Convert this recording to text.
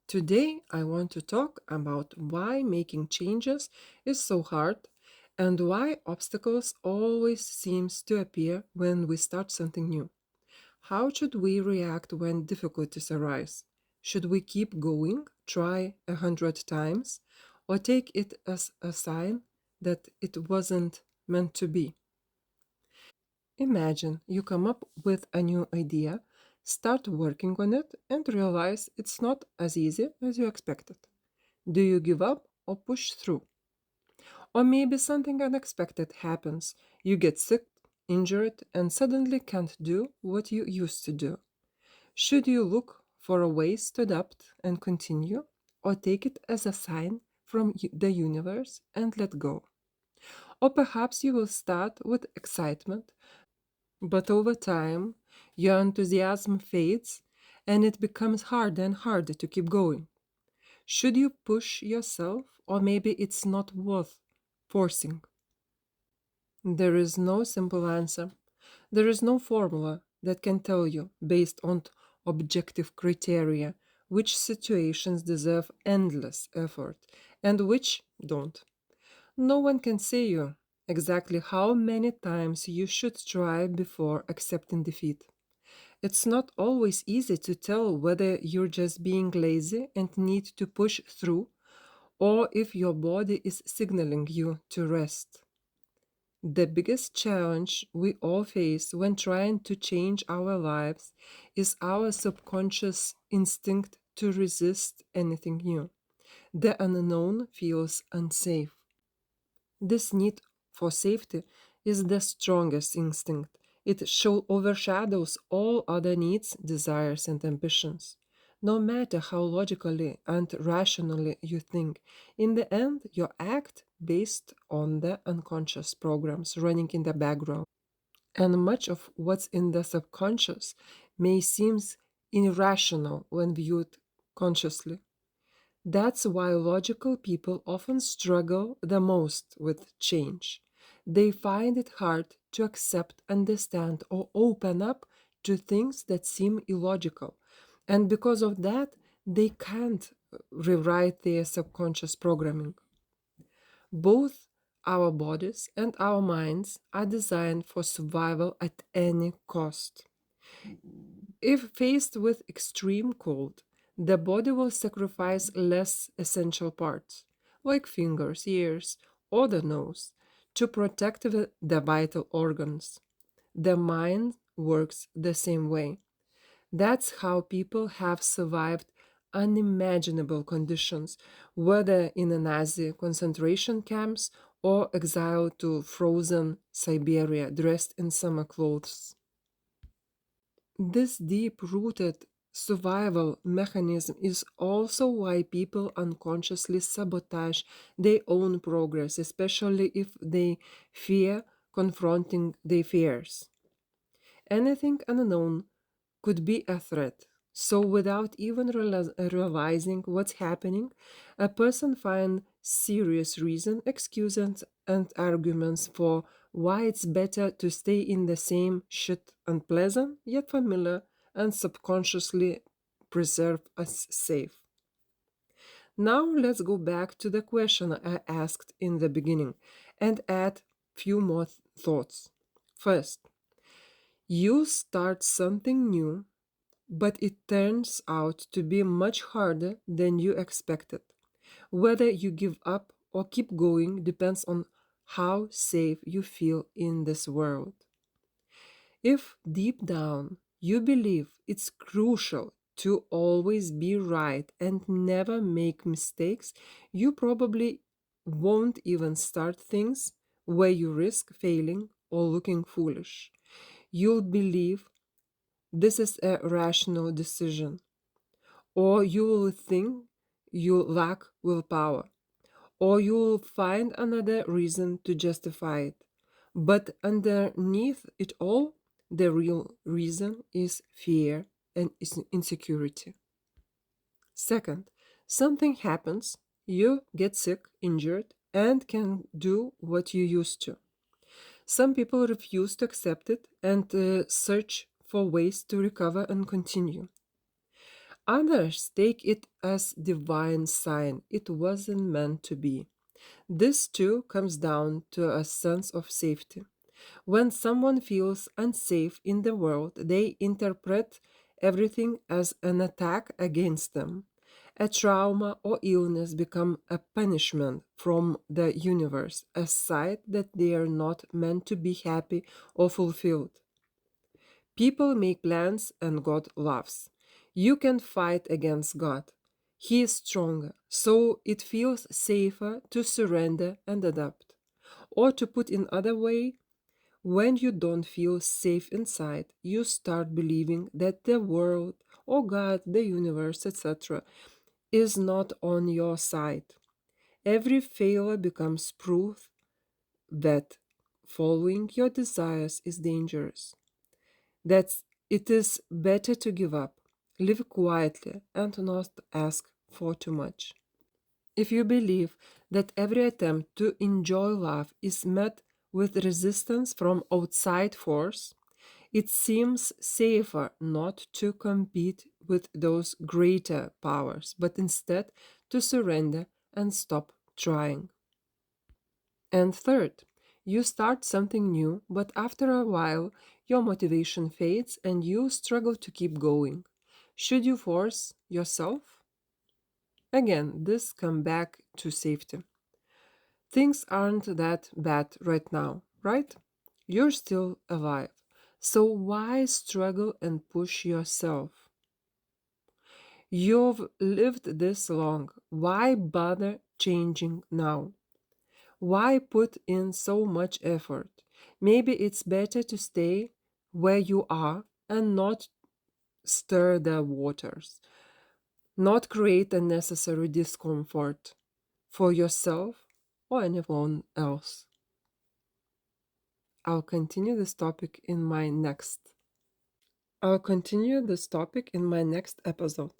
Today, I want to talk about why making changes is so hard and why obstacles always seems to appear when we start something new. How should we react when difficulties arise? Should we keep going, try 100 times, or take it as a sign that it wasn't meant to be? Imagine you come up with a new idea, start working on it, and realize it's not as easy as you expected. Do you give up or push through? Or maybe something unexpected happens. You get sick, injured, and suddenly can't do what you used to do. Should you look for ways to adapt and continue, or take it as a sign from the universe and let go? Or perhaps you will start with excitement, but over time, your enthusiasm fades and it becomes harder and harder to keep going. Should you push yourself, or maybe it's not worth forcing? There is no simple answer. There is no formula that can tell you, based on objective criteria, which situations deserve endless effort and which don't. No one can say you exactly how many times you should try before accepting defeat. It's not always easy to tell whether you're just being lazy and need to push through, or if your body is signaling you to rest. The biggest challenge we all face when trying to change our lives is our subconscious instinct to resist anything new. The unknown feels unsafe. This need for safety is the strongest instinct. It overshadows all other needs, desires, and ambitions. No matter how logically and rationally you think, in the end, you act based on the unconscious programs running in the background. And much of what's in the subconscious may seem irrational when viewed consciously. That's why logical people often struggle the most with change. They find it hard to accept, understand, or open up to things that seem illogical. And because of that, they can't rewrite their subconscious programming. Both our bodies and our minds are designed for survival at any cost. If faced with extreme cold, the body will sacrifice less essential parts, like fingers, ears, or the nose, to protect the vital organs. The mind works the same way. That's how people have survived unimaginable conditions, whether in a Nazi concentration camps or exiled to frozen Siberia dressed in summer clothes. This deep rooted survival mechanism is also why people unconsciously sabotage their own progress, especially if they fear confronting their fears. Anything unknown could be a threat. So, without even realizing what's happening, a person finds serious reason, excuses, and arguments for why it's better to stay in the same shit unpleasant yet familiar and subconsciously preserve us safe. Now let's go back to the question I asked in the beginning and add few more thoughts. First, you start something new but it turns out to be much harder than you expected. Whether you give up or keep going depends on how safe you feel in this world. If deep down you believe it's crucial to always be right and never make mistakes, you probably won't even start things where you risk failing or looking foolish. You'll believe this is a rational decision, or you will think you lack willpower, or you will find another reason to justify it. But underneath it all, the real reason is fear and insecurity. Second, something happens, you get sick, injured, and can do what you used to. Some people refuse to accept it and search for ways to recover and continue. Others take it as divine sign. It wasn't meant to be. This too comes down to a sense of safety. When someone feels unsafe in the world, they interpret everything as an attack against them. A trauma or illness become a punishment from the universe, a sign that they are not meant to be happy or fulfilled. People make plans and God laughs. You can fight against God. He is stronger, so it feels safer to surrender and adapt. Or to put in other way, when you don't feel safe inside, you start believing that the world or God, the universe, etc., is not on your side. Every failure becomes proof that following your desires is dangerous, that it is better to give up, live quietly, and not ask for too much. If you believe that every attempt to enjoy life is met with resistance from outside force, it seems safer not to compete with those greater powers, but instead to surrender and stop trying. And third, you start something new, but after a while, your motivation fades and you struggle to keep going. Should you force yourself? Again, this come back to safety. Things aren't that bad right now, right? You're still alive. So why struggle and push yourself? You've lived this long. Why bother changing now? Why put in so much effort? Maybe it's better to stay where you are and not stir the waters, not create unnecessary discomfort for yourself or anyone else. I'll continue this topic in my next. I'll continue this topic in my next episode.